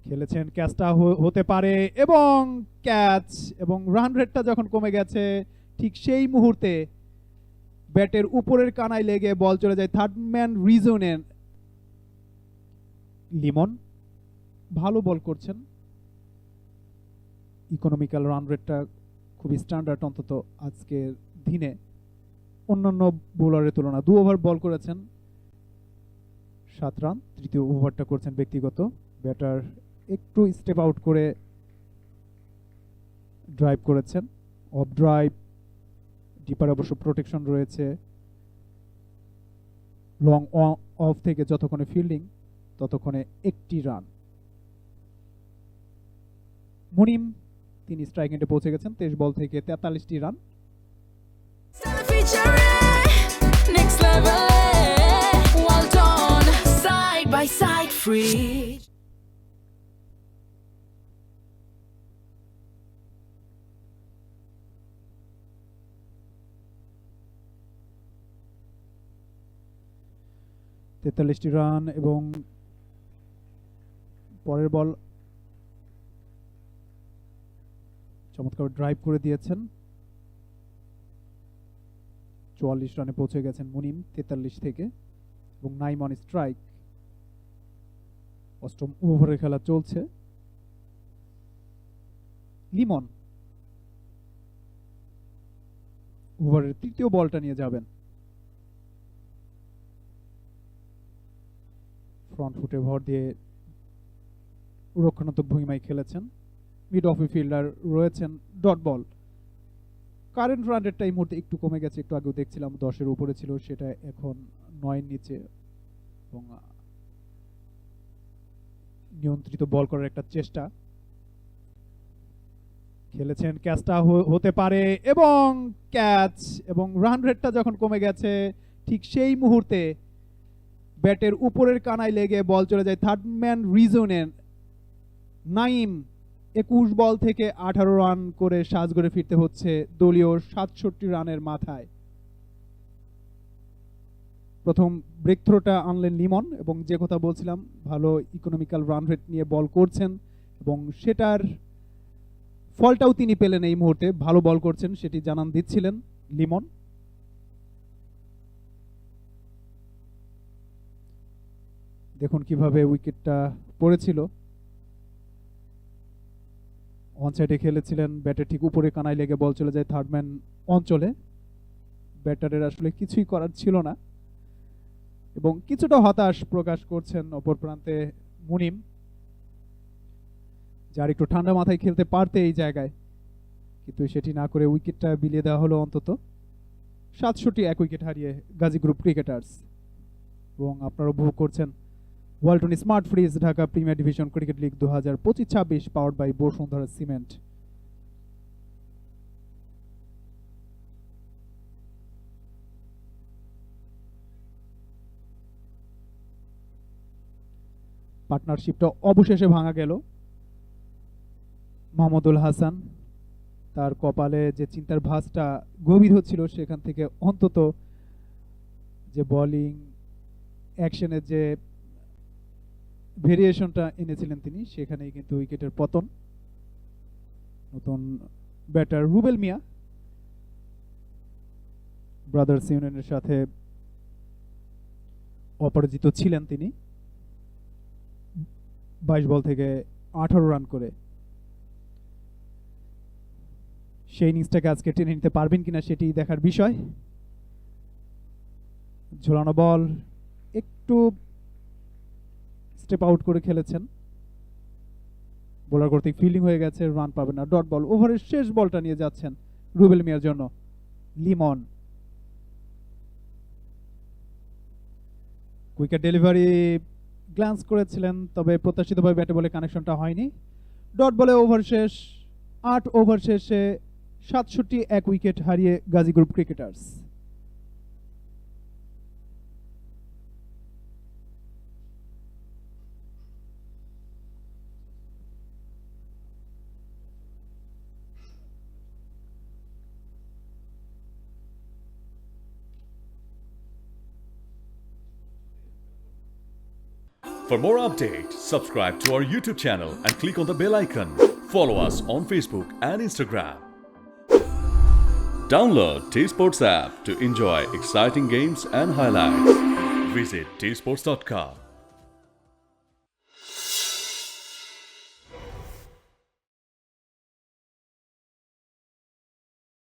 খেলেছেন, ক্যাচটা হতে পারে এবং ক্যাচ, এবং রান রেটটা যখন কমে গেছে ঠিক সেই মুহূর্তে ব্যাটের উপরের কানায় লেগে বল চলে যায় থার্ড ম্যান রিজনে। লিমন ভালো বল করছেন, ইকোনমিক্যাল রান রেটটা খুবই স্ট্যান্ডার্ড অন্তত আজকের দিনে অন্যান্য বোলারের তুলনা। 2 ওভার বল করেছেন, 7 রান, তৃতীয় ওভারটা করছেন ব্যক্তিগত। ব্যাটার একটু স্টেপ আউট করে ড্রাইভ করেছেন, অফ ড্রাইভ, ডিপার অবশ্য প্রোটেকশন রয়েছে। লং অফ থেকে যতক্ষণে ফিল্ডিং ততক্ষণে 1টি রান। মুনিম তিনি স্ট্রাইক এন্ডে পৌঁছে গেছেন 23 বল থেকে 43টি run. Next level, well done, side by side, free. 43টি রান এবং পরের বল চমৎকার ড্রাইভ করে দিয়েছেন। 44 রানে পৌঁছে গেছেন মুনিম 43 থেকে, এবং 9 অন স্ট্রাইক। অষ্টম ওভারের খেলা চলছে। লিমন ওভারের তৃতীয় বলটা নিয়ে যাবেন। ফ্রন্ট ফুটে ভর দিয়ে রক্ষণাত্মক ভূমিমায় খেলেছেন, মিড অফ ফিল্ডার রয়েছেন, ডট বল। কারেন্ট রান রেটটা এই মুহূর্তে একটু কমে গেছে, একটু আগেও দেখছিলাম 10-এর উপরে ছিল, সেটা এখন 9-এর নিচে। এবং নিয়ন্ত্রিত বল করার একটা চেষ্টা, খেলেছেন, ক্যাচটা হতে পারে এবং ক্যাচ, এবং রান রেটটা যখন কমে গেছে ঠিক সেই মুহূর্তে ব্যাটের উপরের কানায় লেগে বল চলে যায় থার্ড ম্যান রিজনে। নাইম 21 বল থেকে 18 রান করে সাজগড়ে ফিরতে হচ্ছে দলীয় 67 রানের মাথায়। প্রথম ব্রেক থ্রোটা আনলেন লিমন, এবং যে কথা বলছিলাম ভালো ইকোনমিক্যাল রান রেট নিয়ে বল করছেন এবং সেটার ফলটাও তিনি পেলেন এই মুহূর্তে। ভালো বল করছেন সেটি জানান দিচ্ছিলেন লিমন। দেখুন কিভাবে উইকেটটা পড়েছিল। অন সাইডে খেলেছিলেন, ব্যাটের ঠিক উপরে কানায় লেগে বল চলে যায় থার্ড ম্যান অঞ্চলে। ব্যাটারের আসলে কিছুই করার ছিল না, এবং কিছুটা হতাশ প্রকাশ করছেন অপর প্রান্তে মুনিম, যার একটু ঠান্ডা মাথায় খেলতে পারতে এই জায়গায়, কিন্তু সেটি না করে উইকেটটা বিলিয়ে দেওয়া হলো অন্তত। 67 উইকেট হারিয়ে গাজী গ্রুপ ক্রিকেটার্স। এবং আপনারা উপভোগ করছেন Walton smart fridge Dhaka premier division cricket league 2025-26 powered by Bashundhara cement. পার্টনারশিপটা অবশেষে ভাঙা গেল। মাহমুদুল হাসান তার কপালে যে চিন্তার ভাঁজটা গভীর হচ্ছিল সেখান থেকে অন্তত যে বোলিং অ্যাকশনের যে ভেরিয়েশনটা এনেছিলেন তিনি, সেখানেই কিন্তু উইকেটের পতন। নতুন ব্যাটার রুবেল মিয়া ব্রাদার্স ইউনিয়নের সাথে অপরাজিত ছিলেন তিনি 22 বল থেকে 18 রান করে। সেই ইনিংসটাকে আজকে টেনে নিতে পারবেন কিনা সেটি দেখার বিষয়। ঝোলানো বল একটু স্টেপ আউট করে খেলেছেন, বোলার কর্তৃক ফিল্ডিং হয়ে গেছে, রান পাবেন না, ডট বল। ওভারের শেষ বলটা নিয়ে যাচ্ছেন রুবেল মিয়ার জন্য লিমন। কুইকের ডেলিভারি গ্ল্যান্স করেছিলেন, তবে প্রত্যাশিতভাবে ব্যাটে বলে কানেকশনটা হয়নি। ডট বলে ওভার শেষ। 8 ওভার শেষে 67 উইকেট হারিয়ে Gazi group cricketers. For more updates, subscribe to our YouTube channel and click on the bell icon. Follow us on Facebook and Instagram. Download T Sports app to enjoy exciting games and highlights. Visit tsports.com.